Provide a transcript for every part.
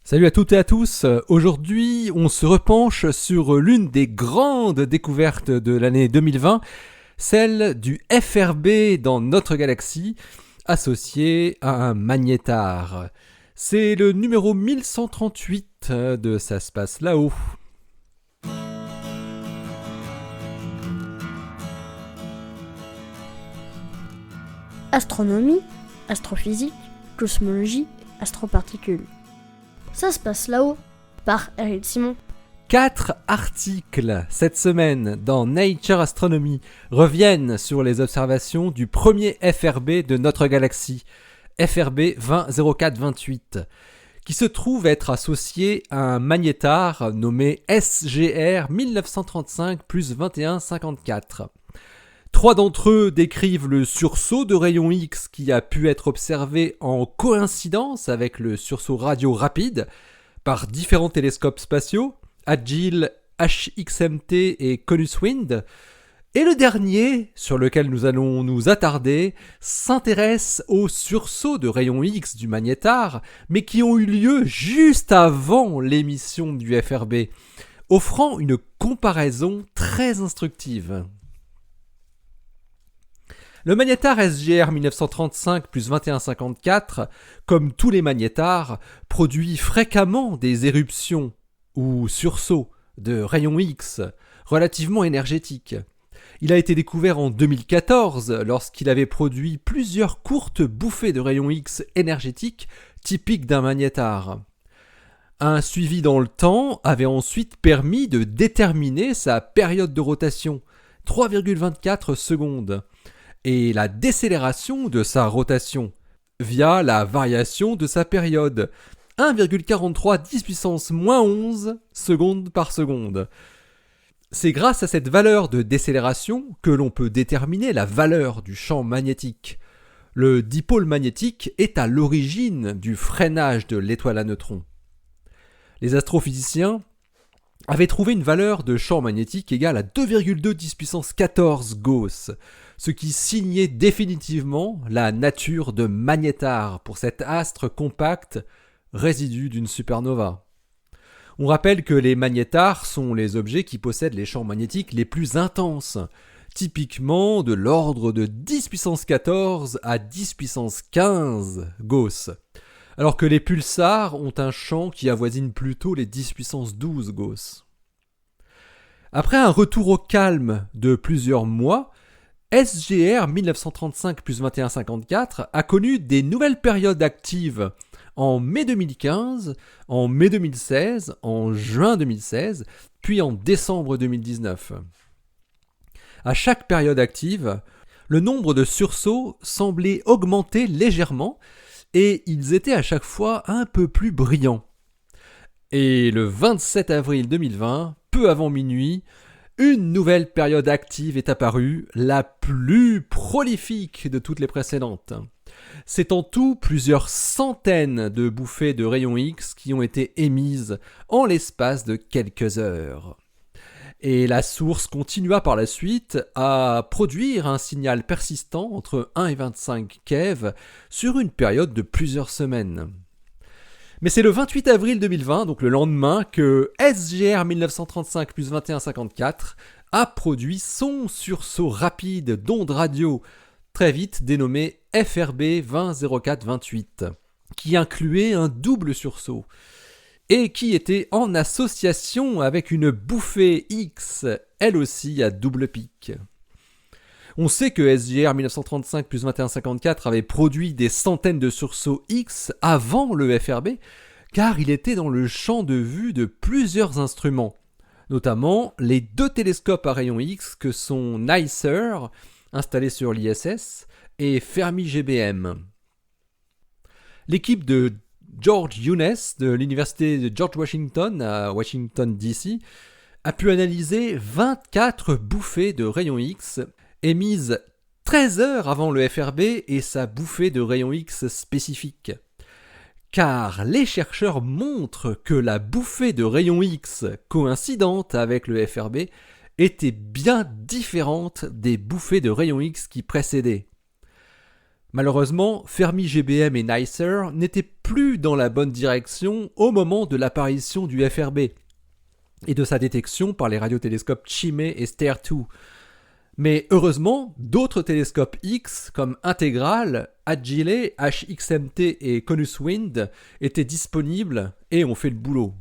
Salut à toutes et à tous, aujourd'hui on se repenche sur l'une des grandes découvertes de l'année 2020, celle du FRB dans notre galaxie, associé à un magnétar. C'est le numéro 1138 de Ça se passe là-haut. Astronomie, astrophysique, cosmologie, astroparticules. Ça se passe là-haut, par Eric Simon. 4 articles cette semaine dans Nature Astronomy reviennent sur les observations du premier FRB de notre galaxie, FRB 200428, qui se trouve être associé à un magnétar nommé SGR 1935 plus 2154. 3 d'entre eux décrivent le sursaut de rayons X qui a pu être observé en coïncidence avec le sursaut radio rapide par différents télescopes spatiaux, Agile, HXMT et Conus Wind. Et le dernier, sur lequel nous allons nous attarder, s'intéresse aux sursauts de rayons X du magnétar, mais qui ont eu lieu juste avant l'émission du FRB, offrant une comparaison très instructive. Le magnétar SGR 1935 plus 2154, comme tous les magnétars, produit fréquemment des éruptions ou sursauts de rayons X relativement énergétiques. Il a été découvert en 2014 lorsqu'il avait produit plusieurs courtes bouffées de rayons X énergétiques typiques d'un magnétar. Un suivi dans le temps avait ensuite permis de déterminer sa période de rotation, 3,24 secondes, et la décélération de sa rotation, via la variation de sa période, 1,43 10 puissance moins 11 secondes par seconde. C'est grâce à cette valeur de décélération que l'on peut déterminer la valeur du champ magnétique. Le dipôle magnétique est à l'origine du freinage de l'étoile à neutrons. Les astrophysiciens avaient trouvé une valeur de champ magnétique égale à 2,2 10 puissance 14 Gauss, ce qui signait définitivement la nature de magnétar pour cet astre compact résidu d'une supernova. On rappelle que les magnétars sont les objets qui possèdent les champs magnétiques les plus intenses, typiquement de l'ordre de 10 puissance 14 à 10 puissance 15 Gauss, alors que les pulsars ont un champ qui avoisine plutôt les 10 puissance 12 Gauss. Après un retour au calme de plusieurs mois, SGR 1935 plus 2154 a connu des nouvelles périodes actives en mai 2015, en mai 2016, en juin 2016, puis en décembre 2019. À chaque période active, le nombre de sursauts semblait augmenter légèrement et ils étaient à chaque fois un peu plus brillants. Et le 27 avril 2020, peu avant minuit, une nouvelle période active est apparue, la plus prolifique de toutes les précédentes. C'est en tout plusieurs centaines de bouffées de rayons X qui ont été émises en l'espace de quelques heures. Et la source continua par la suite à produire un signal persistant entre 1 et 25 keV sur une période de plusieurs semaines. Mais c'est le 28 avril 2020, donc le lendemain, que SGR 1935 plus 2154 a produit son sursaut rapide d'ondes radio, très vite dénommé FRB 200428, qui incluait un double sursaut, et qui était en association avec une bouffée X, elle aussi à double pic. On sait que SGR 1935 plus 2154 avait produit des centaines de sursauts X avant le FRB, car il était dans le champ de vue de plusieurs instruments, notamment les 2 télescopes à rayons X que sont NICER, installés sur l'ISS, et Fermi GBM. L'équipe de George Younes de l'université de George Washington à Washington DC a pu analyser 24 bouffées de rayons X émise 13 heures avant le FRB et sa bouffée de rayons X spécifique. Car les chercheurs montrent que la bouffée de rayons X coïncidente avec le FRB était bien différente des bouffées de rayons X qui précédaient. Malheureusement, Fermi GBM et NICER n'étaient plus dans la bonne direction au moment de l'apparition du FRB et de sa détection par les radiotélescopes Chime et STARE 2. Mais heureusement, d'autres télescopes X comme Integral, Agile, HXMT et Conus Wind étaient disponibles et ont fait le boulot.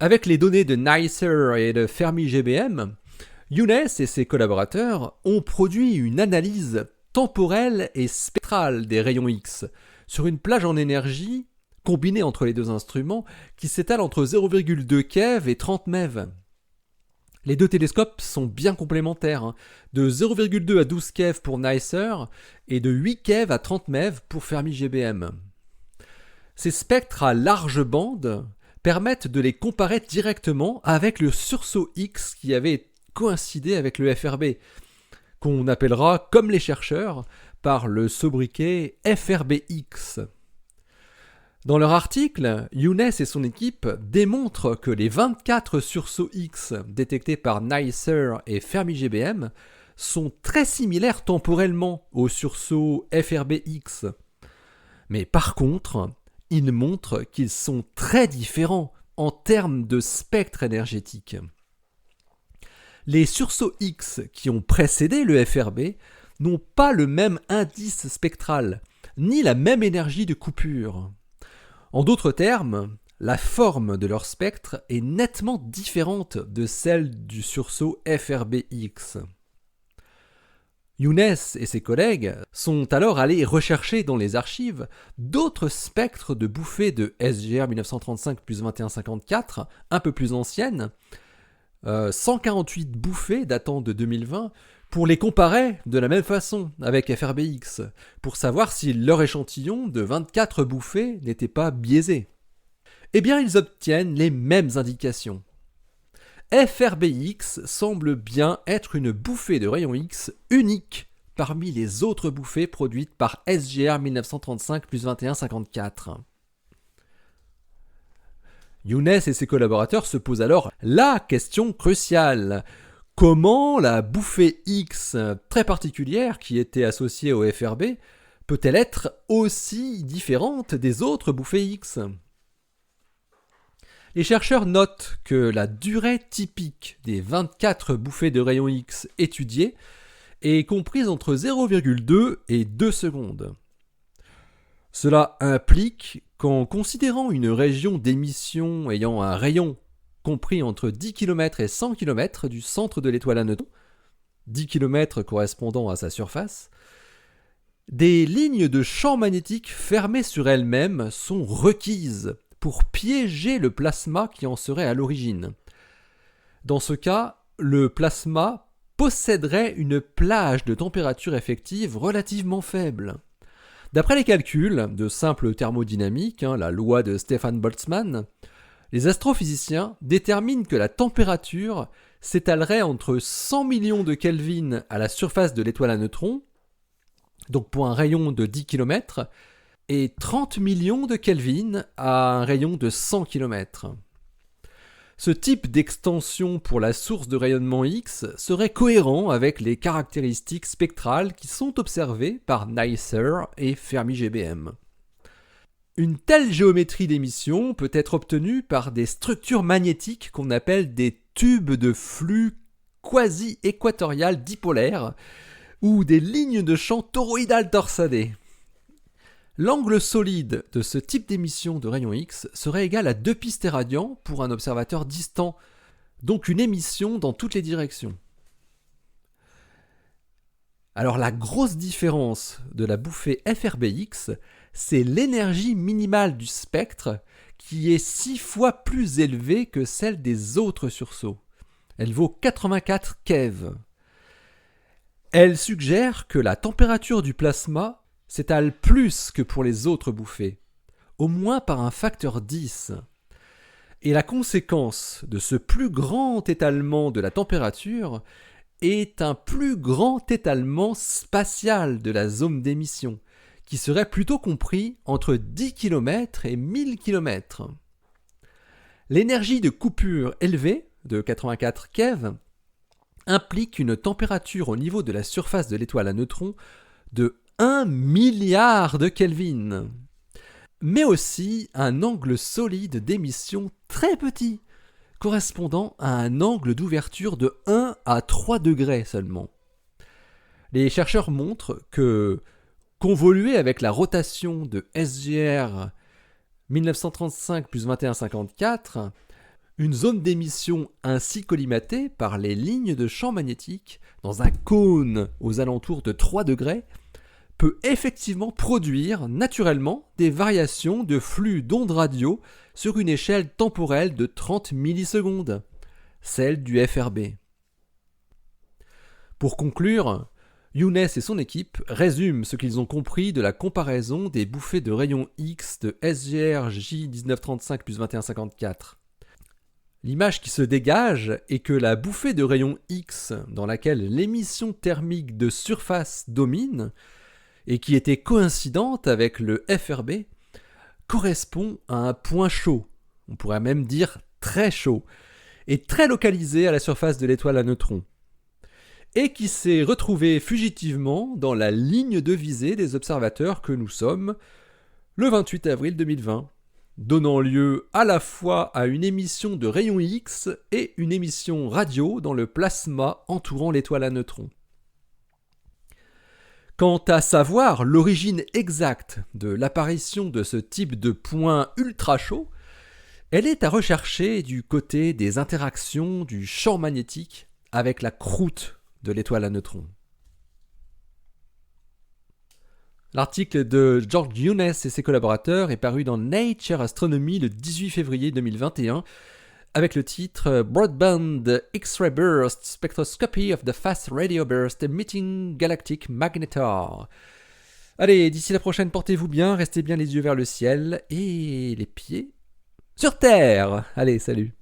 Avec les données de NICER et de Fermi GBM, Younes et ses collaborateurs ont produit une analyse temporelle et spectrale des rayons X sur une plage en énergie combinée entre les deux instruments qui s'étale entre 0,2 keV et 30 MeV. Les deux télescopes sont bien complémentaires, de 0,2 à 12 keV pour NICER et de 8 keV à 30 MeV pour Fermi GBM. Ces spectres à large bande permettent de les comparer directement avec le sursaut X qui avait coïncidé avec le FRB, qu'on appellera, comme les chercheurs, par le sobriquet FRBX. Dans leur article, Younes et son équipe démontrent que les 24 sursauts X détectés par NICER et Fermi GBM sont très similaires temporellement aux sursauts FRBX. Mais par contre, ils montrent qu'ils sont très différents en termes de spectre énergétique. Les sursauts X qui ont précédé le FRB n'ont pas le même indice spectral, ni la même énergie de coupure. En d'autres termes, la forme de leur spectre est nettement différente de celle du sursaut FRBX. Younes et ses collègues sont alors allés rechercher dans les archives d'autres spectres de bouffées de SGR 1935 plus 2154, un peu plus anciennes, 148 bouffées datant de 2020, pour les comparer de la même façon avec FRBX, pour savoir si leur échantillon de 24 bouffées n'était pas biaisé. Eh bien, ils obtiennent les mêmes indications. FRBX semble bien être une bouffée de rayons X unique parmi les autres bouffées produites par SGR 1935 plus 2154. Younes et ses collaborateurs se posent alors la question cruciale. Comment la bouffée X très particulière qui était associée au FRB peut-elle être aussi différente des autres bouffées X ? Les chercheurs notent que la durée typique des 24 bouffées de rayons X étudiées est comprise entre 0,2 et 2 secondes. Cela implique qu'en considérant une région d'émission ayant un rayon compris entre 10 km et 100 km du centre de l'étoile à neutrons, 10 km correspondant à sa surface, des lignes de champ magnétique fermées sur elles-mêmes sont requises pour piéger le plasma qui en serait à l'origine. Dans ce cas, le plasma posséderait une plage de température effective relativement faible. D'après les calculs de simple thermodynamique, la loi de Stefan Boltzmann, les astrophysiciens déterminent que la température s'étalerait entre 100 millions de Kelvin à la surface de l'étoile à neutrons, donc pour un rayon de 10 km, et 30 millions de Kelvin à un rayon de 100 km. Ce type d'extension pour la source de rayonnement X serait cohérent avec les caractéristiques spectrales qui sont observées par NICER et Fermi GBM. Une telle géométrie d'émission peut être obtenue par des structures magnétiques qu'on appelle des tubes de flux quasi-équatoriales dipolaires ou des lignes de champ toroïdales torsadées. L'angle solide de ce type d'émission de rayons X serait égal à 2 pi stéradians pour un observateur distant, donc une émission dans toutes les directions. Alors la grosse différence de la bouffée FRBX, c'est l'énergie minimale du spectre qui est 6 fois plus élevée que celle des autres sursauts. Elle vaut 84 keV. Elle suggère que la température du plasma s'étale plus que pour les autres bouffées, au moins par un facteur 10. Et la conséquence de ce plus grand étalement de la température est un plus grand étalement spatial de la zone d'émission, qui serait plutôt compris entre 10 km et 1000 km. L'énergie de coupure élevée, de 84 keV, implique une température au niveau de la surface de l'étoile à neutrons de 1 milliard de Kelvin, mais aussi un angle solide d'émission très petit, correspondant à un angle d'ouverture de 1 à 3 degrés seulement. Les chercheurs montrent que, convolué avec la rotation de SGR 1935 plus 2154, une zone d'émission ainsi collimatée par les lignes de champ magnétique dans un cône aux alentours de 3 degrés peut effectivement produire naturellement des variations de flux d'ondes radio sur une échelle temporelle de 30 millisecondes, celle du FRB. Pour conclure, Younes et son équipe résument ce qu'ils ont compris de la comparaison des bouffées de rayons X de SGR J1935 plus 2154. L'image qui se dégage est que la bouffée de rayons X dans laquelle l'émission thermique de surface domine et qui était coïncidente avec le FRB, correspond à un point chaud, on pourrait même dire très chaud, et très localisé à la surface de l'étoile à neutrons, et qui s'est retrouvé fugitivement dans la ligne de visée des observateurs que nous sommes le 28 avril 2020, donnant lieu à la fois à une émission de rayons X et une émission radio dans le plasma entourant l'étoile à neutrons. Quant à savoir l'origine exacte de l'apparition de ce type de point ultra chaud, elle est à rechercher du côté des interactions du champ magnétique avec la croûte de l'étoile à neutrons. L'article de George Younes et ses collaborateurs est paru dans Nature Astronomy le 18 février 2021 avec le titre Broadband X-ray Burst Spectroscopy of the Fast Radio Burst Emitting Galactic Magnetar. Allez, d'ici la prochaine, portez-vous bien, restez bien les yeux vers le ciel et les pieds sur Terre. Allez, salut.